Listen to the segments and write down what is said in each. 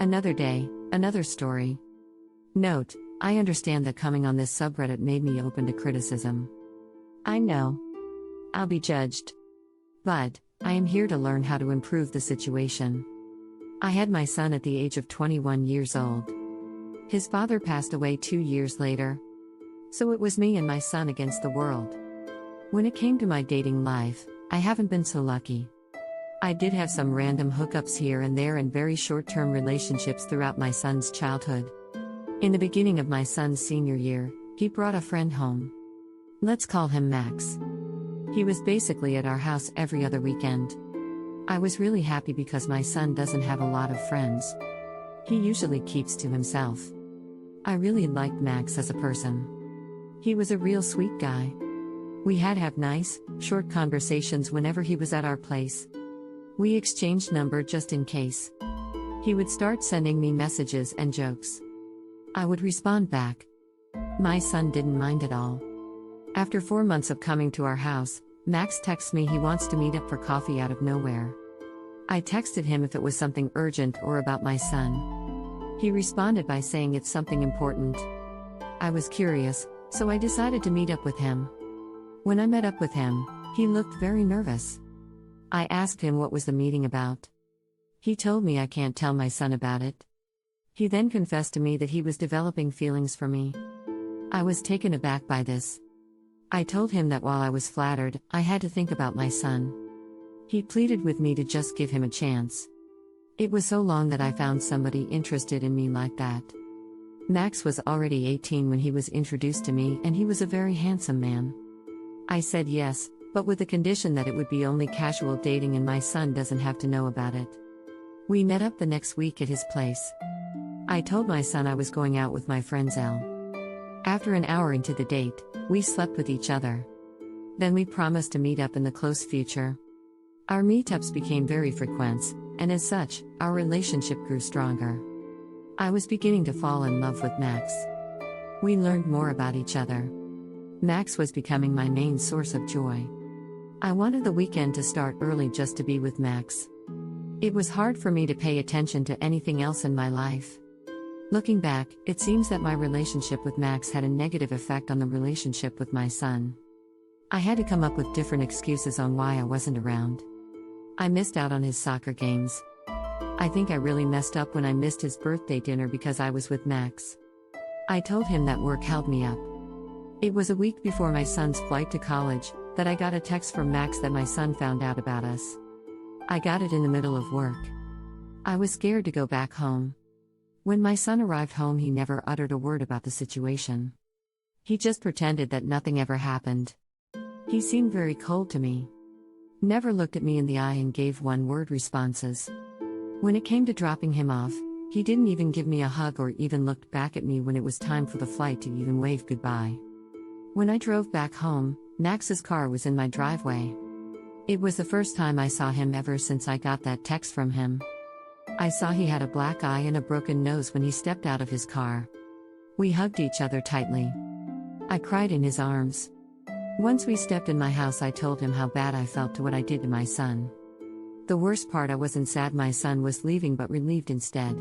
Another day, another story. Note, I understand that coming on this subreddit made me open to criticism. I know. I'll be judged. But, I am here to learn how to improve the situation. I had my son at the age of 21 years old. His father passed away 2 years later. So it was me and my son against the world. When it came to my dating life, I haven't been so lucky. I did have some random hookups here and there and very short-term relationships throughout my son's childhood. In the beginning of my son's senior year, he brought a friend home. Let's call him Max. He was basically at our house every other weekend. I was really happy because my son doesn't have a lot of friends. He usually keeps to himself. I really liked Max as a person. He was a real sweet guy. We had have nice, short conversations whenever he was at our place. We exchanged number just in case. He would start sending me messages and jokes. I would respond back. My son didn't mind at all. After 4 months of coming to our house, Max texts me he wants to meet up for coffee out of nowhere. I texted him if it was something urgent or about my son. He responded by saying it's something important. I was curious, so I decided to meet up with him. When I met up with him, he looked very nervous. I asked him what was the meeting about. He told me I can't tell my son about it. He then confessed to me that he was developing feelings for me. I was taken aback by this. I told him that while I was flattered, I had to think about my son. He pleaded with me to just give him a chance. It was so long that I found somebody interested in me like that. Max was already 18 when he was introduced to me, and he was a very handsome man. I said yes, but with the condition that it would be only casual dating and my son doesn't have to know about it. We met up the next week at his place. I told my son I was going out with my friend Elle. After an hour into the date, we slept with each other. Then we promised to meet up in the close future. Our meetups became very frequent, and as such, our relationship grew stronger. I was beginning to fall in love with Max. We learned more about each other. Max was becoming my main source of joy. I wanted the weekend to start early just to be with Max. It was hard for me to pay attention to anything else in my life. Looking back, it seems that my relationship with Max had a negative effect on the relationship with my son. I had to come up with different excuses on why I wasn't around. I missed out on his soccer games. I think I really messed up when I missed his birthday dinner because I was with Max. I told him that work held me up. It was a week before my son's flight to college that I got a text from Max that my son found out about us. I got it in the middle of work. I was scared to go back home. When my son arrived home, he never uttered a word about the situation. He just pretended that nothing ever happened. He seemed very cold to me. Never looked at me in the eye and gave one-word responses. When it came to dropping him off, he didn't even give me a hug or even looked back at me when it was time for the flight to even wave goodbye. When I drove back home, Max's car was in my driveway. It was the first time I saw him ever since I got that text from him. I saw he had a black eye and a broken nose when he stepped out of his car. We hugged each other tightly. I cried in his arms. Once we stepped in my house, I told him how bad I felt to what I did to my son. The worst part, I wasn't sad my son was leaving but relieved instead.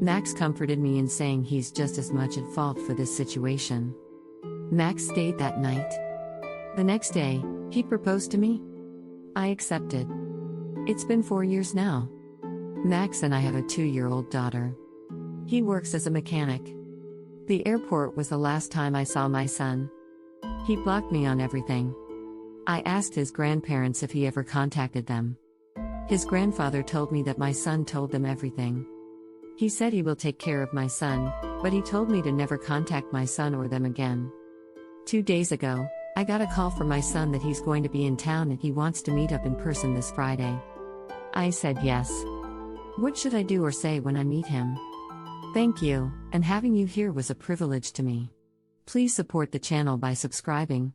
Max comforted me in saying he's just as much at fault for this situation. Max stayed that night. The next day, he proposed to me. I accepted. It's been 4 years now. Max and I have a 2-year-old daughter. He works as a mechanic. The airport was the last time I saw my son. He blocked me on everything. I asked his grandparents if he ever contacted them. His grandfather told me that my son told them everything. He said he will take care of my son, but he told me to never contact my son or them again. 2 days ago, I got a call from my son that he's going to be in town and he wants to meet up in person this Friday. I said yes. What should I do or say when I meet him? Thank you, and having you here was a privilege to me. Please support the channel by subscribing,